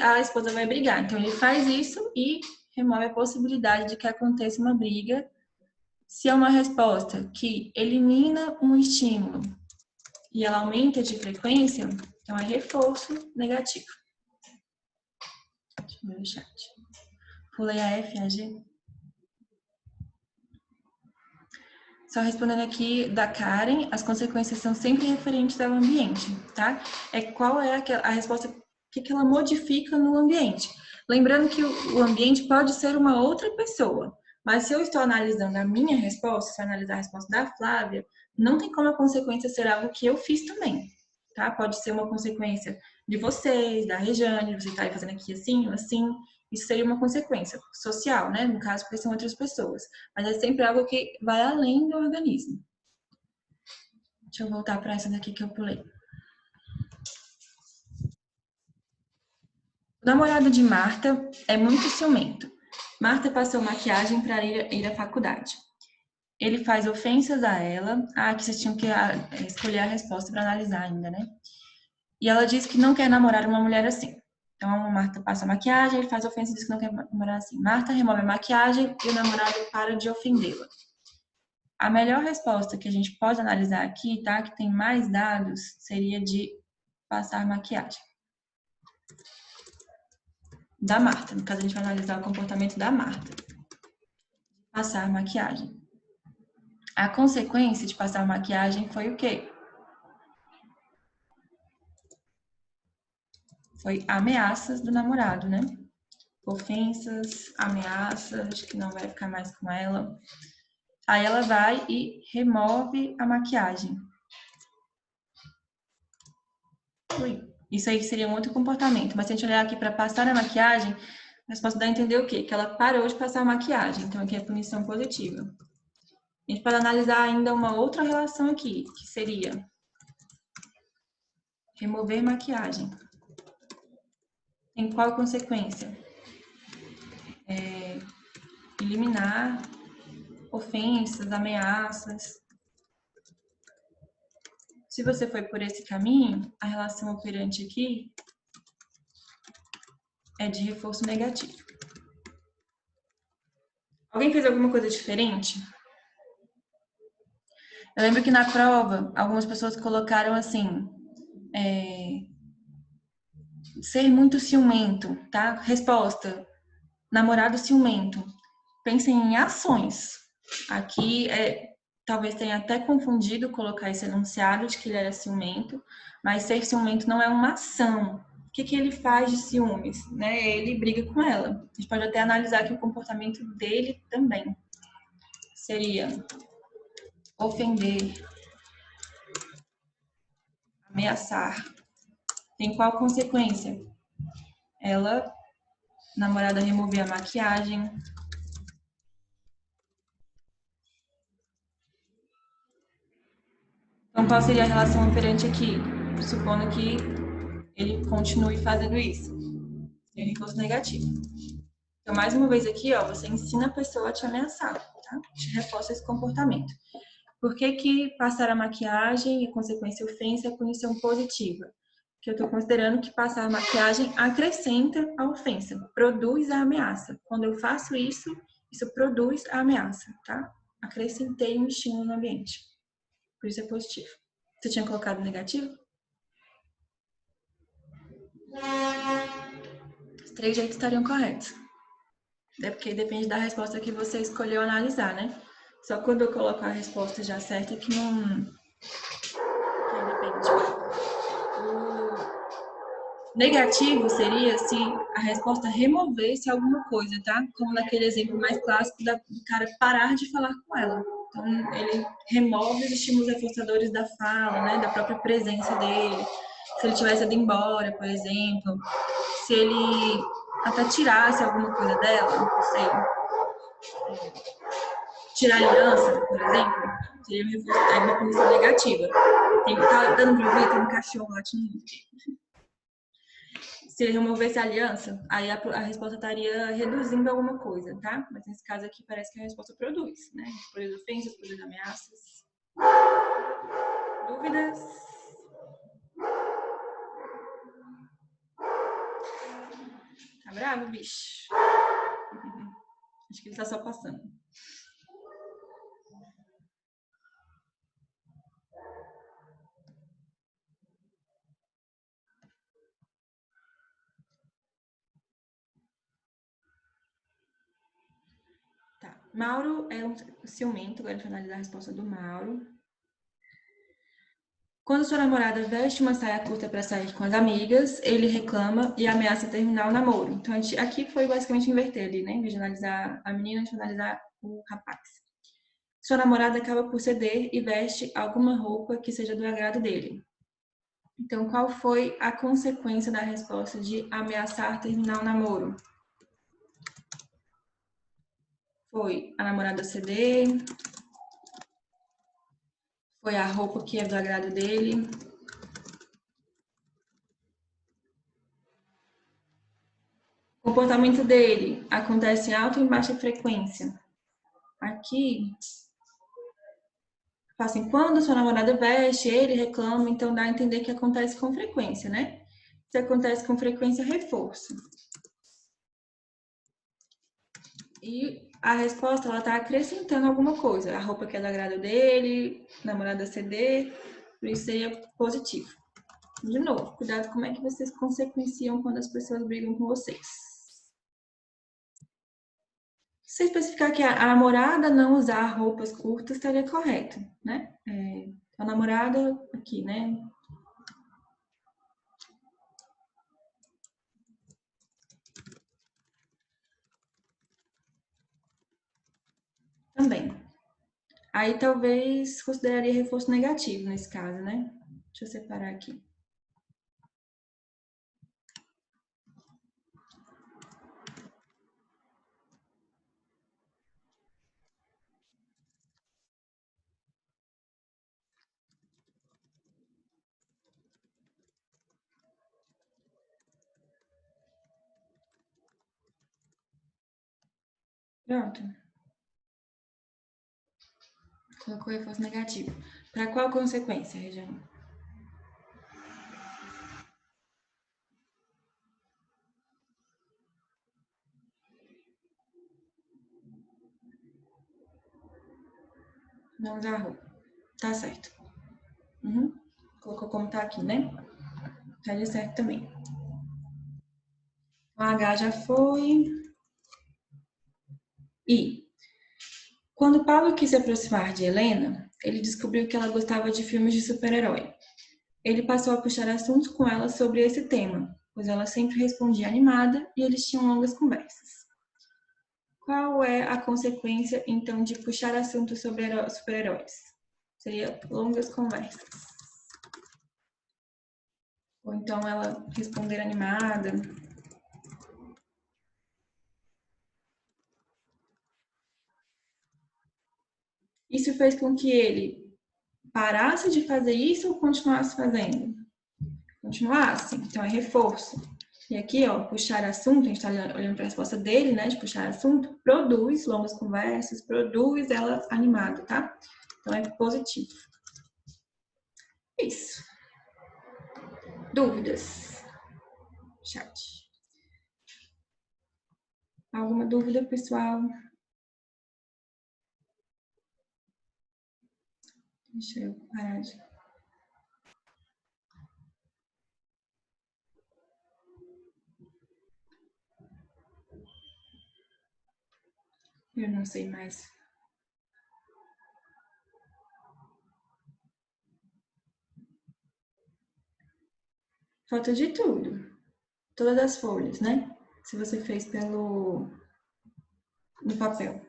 a esposa vai brigar. Então, ele faz isso e remove a possibilidade de que aconteça uma briga. Se é uma resposta que elimina um estímulo e ela aumenta de frequência, então é reforço negativo. Deixa eu ver o chat. Pulei a F, a G. Só respondendo aqui da Karen, as consequências são sempre referentes ao ambiente, tá? Qual é a resposta, o que ela modifica no ambiente. Lembrando que o ambiente pode ser uma outra pessoa, mas se eu estou analisando a minha resposta, se eu analisar a resposta da Flávia, não tem como a consequência ser algo que eu fiz também, tá? Pode ser uma consequência de vocês, da Rejane, você está aí fazendo aqui assim, assim. Isso seria uma consequência social, né? No caso, porque são outras pessoas. Mas é sempre algo que vai além do organismo. Deixa eu voltar para essa daqui que eu pulei. O namorado de Marta é muito ciumento. Marta passou maquiagem para ir à faculdade. Ele faz ofensas a ela. Ah, aqui vocês tinham que escolher a resposta para analisar ainda, né? E ela diz que não quer namorar uma mulher assim. Então, a Marta passa a maquiagem, ele faz ofensa e diz que não quer namorar assim. Marta remove a maquiagem e o namorado para de ofendê-la. A melhor resposta que a gente pode analisar aqui, tá? Que tem mais dados, seria de passar maquiagem. Da Marta. No caso, a gente vai analisar o comportamento da Marta. Passar maquiagem. A consequência de passar maquiagem foi o quê? Foi ameaças do namorado, né? Ofensas, ameaças, que não vai ficar mais com ela. Aí ela vai e remove a maquiagem. Ui. Isso aí seria um outro comportamento. Mas se a gente olhar aqui para passar a maquiagem, a resposta dá a entender o quê? Que ela parou de passar a maquiagem. Então aqui é punição positiva. A gente pode analisar ainda uma outra relação aqui, que seria remover maquiagem. Tem qual consequência? Eliminar ofensas, ameaças. Se você foi por esse caminho, a relação operante aqui é de reforço negativo. Alguém fez alguma coisa diferente? Eu lembro que na prova, algumas pessoas colocaram assim, ser muito ciumento, tá? Resposta, namorado ciumento. Pensem em ações. Aqui, talvez tenha até confundido colocar esse enunciado de que ele era ciumento, mas ser ciumento não é uma ação. O que ele faz de ciúmes? Né? Ele briga com ela. A gente pode até analisar aqui o comportamento dele também. Seria ofender, ameaçar. Tem qual consequência? Ela, namorada, remover a maquiagem. Então, qual seria a relação operante aqui? Supondo que ele continue fazendo isso. Tem reforço negativo. Então, mais uma vez aqui, ó, você ensina a pessoa a te ameaçar, tá? Te reforça esse comportamento. Por que passar a maquiagem e consequência ofensa é punição positiva? Porque eu estou considerando que passar a maquiagem acrescenta a ofensa, produz a ameaça. Quando eu faço isso, isso produz a ameaça, tá? Acrescentei um estímulo no ambiente. Por isso é positivo. Você tinha colocado negativo? Os 3 jeitos estariam corretos. É porque depende da resposta que você escolheu analisar, né? Só quando eu coloco a resposta já certa que não... Que aí depende. O negativo seria se a resposta removesse alguma coisa, tá? Como naquele exemplo mais clássico do cara parar de falar com ela. Então, ele remove os estímulos reforçadores da fala, né? Da própria presença dele. Se ele tivesse ido embora, por exemplo. Se ele até tirasse alguma coisa dela, não sei, tirar a aliança, por exemplo, seria uma punição negativa. Tem que estar dando pra ouvir, tem um cachorro latindo. Se ele removesse a aliança, aí a resposta estaria reduzindo alguma coisa, tá? Mas nesse caso aqui parece que a resposta produz, né? Produz ofensas, produz ameaças. Dúvidas? Tá bravo, bicho? Acho que ele tá só passando. Tá. Mauro é um ciumento, agora a gente vai analisar a resposta do Mauro. Quando sua namorada veste uma saia curta para sair com as amigas, ele reclama e ameaça terminar o namoro. Então, aqui foi basicamente inverter ali, né? Em vez de analisar a menina, a gente vai analisar o rapaz. Sua namorada acaba por ceder e veste alguma roupa que seja do agrado dele. Então, qual foi a consequência da resposta de ameaçar terminar o namoro? Foi a namorada ceder, foi a roupa que é do agrado dele. O comportamento dele acontece em alta ou em baixa frequência. Aqui, fala assim, quando sua namorada veste, ele reclama, então dá a entender que acontece com frequência, né? Se acontece com frequência, reforço. E a resposta, ela tá acrescentando alguma coisa. A roupa que é do agrado dele, namorada ceder, por isso seria positivo. De novo, cuidado como é que vocês consequenciam quando as pessoas brigam com vocês. Se especificar que a namorada não usar roupas curtas, estaria correto, né? A namorada aqui, né? Também. Aí talvez consideraria reforço negativo nesse caso, né? Deixa eu separar aqui. Pronto. Colocou reforço negativo. Para qual consequência, Regiane? Não usar roupa. Tá certo. Uhum. Colocou como tá aqui, né? Tá de certo também. O H já foi. I. Quando Paulo quis se aproximar de Helena, ele descobriu que ela gostava de filmes de super-herói. Ele passou a puxar assuntos com ela sobre esse tema, pois ela sempre respondia animada e eles tinham longas conversas. Qual é a consequência, então, de puxar assuntos sobre super-heróis? Seria longas conversas. Ou então ela responder animada. Isso fez com que ele parasse de fazer isso ou continuasse fazendo? Continuasse, então é reforço. E aqui, ó, puxar assunto, a gente está olhando para a resposta dele, né, de puxar assunto, produz longas conversas, produz ela animada, tá? Então é positivo. Isso. Dúvidas? Chat. Alguma dúvida, pessoal? Deixa eu parar de... Eu não sei mais. Falta de tudo. Todas as folhas, né? Se você fez no papel.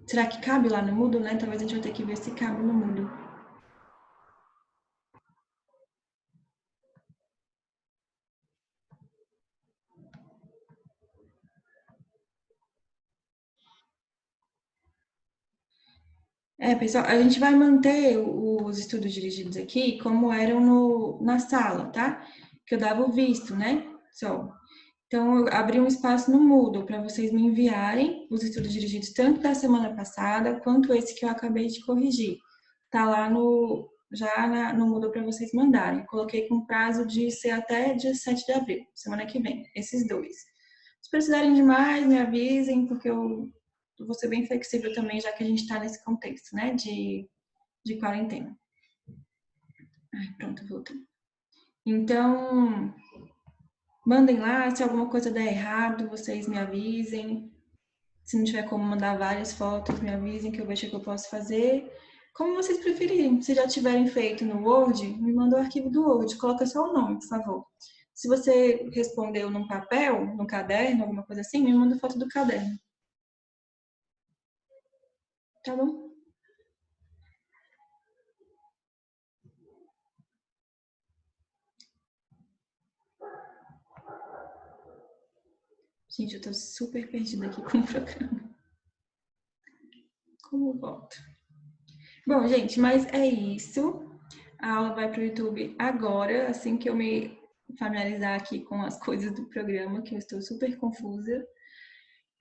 Será que cabe lá no Moodle, né? Talvez a gente vai ter que ver se cabe no Moodle. Pessoal, a gente vai manter os estudos dirigidos aqui como eram na sala, tá? Que eu dava o visto, né? Só. Então, eu abri um espaço no Moodle para vocês me enviarem os estudos dirigidos tanto da semana passada quanto esse que eu acabei de corrigir. Tá lá no Moodle para vocês mandarem. Coloquei com prazo de ser até dia 7 de abril, semana que vem, esses dois. Se precisarem de mais, me avisem, porque eu vou ser bem flexível também, já que a gente está nesse contexto, né, de quarentena. Ai, pronto, voltou. Então, mandem lá, se alguma coisa der errado, vocês me avisem. Se não tiver como mandar várias fotos, me avisem que eu vejo o que eu posso fazer. Como vocês preferirem. Se já tiverem feito no Word, me manda o arquivo do Word. Coloca só o nome, por favor. Se você respondeu num papel, num caderno, alguma coisa assim, me manda foto do caderno. Tá bom? Gente, eu tô super perdida aqui com o programa. Como volto? Bom, gente, mas é isso. A aula vai para o YouTube agora, assim que eu me familiarizar aqui com as coisas do programa, que eu estou super confusa.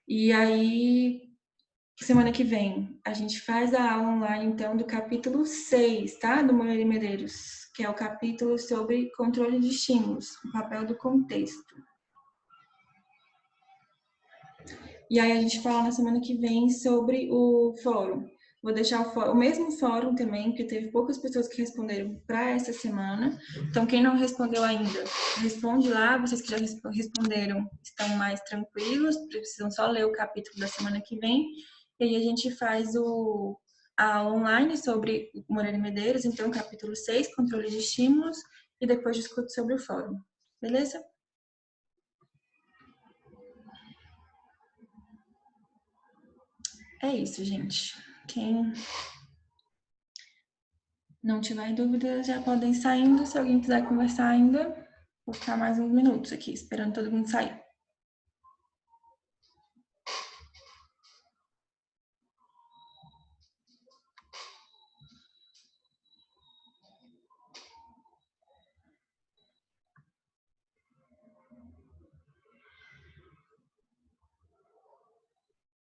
E aí, Semana que vem a gente faz a aula online, então, do capítulo 6, tá? Do Moreira e Medeiros, que é o capítulo sobre controle de estímulos, o papel do contexto. E aí a gente fala na semana que vem sobre o fórum. Vou deixar o mesmo fórum também, porque teve poucas pessoas que responderam para essa semana. Então, quem não respondeu ainda, responde lá. Vocês que já responderam estão mais tranquilos, precisam só ler o capítulo da semana que vem. E aí a gente faz a aula online sobre Moreira e Medeiros, então capítulo 6, controle de estímulos, e depois discute sobre o fórum. Beleza? É isso, gente. Quem não tiver dúvidas, já podem ir saindo. Se alguém quiser conversar ainda, vou ficar mais uns minutos aqui, esperando todo mundo sair.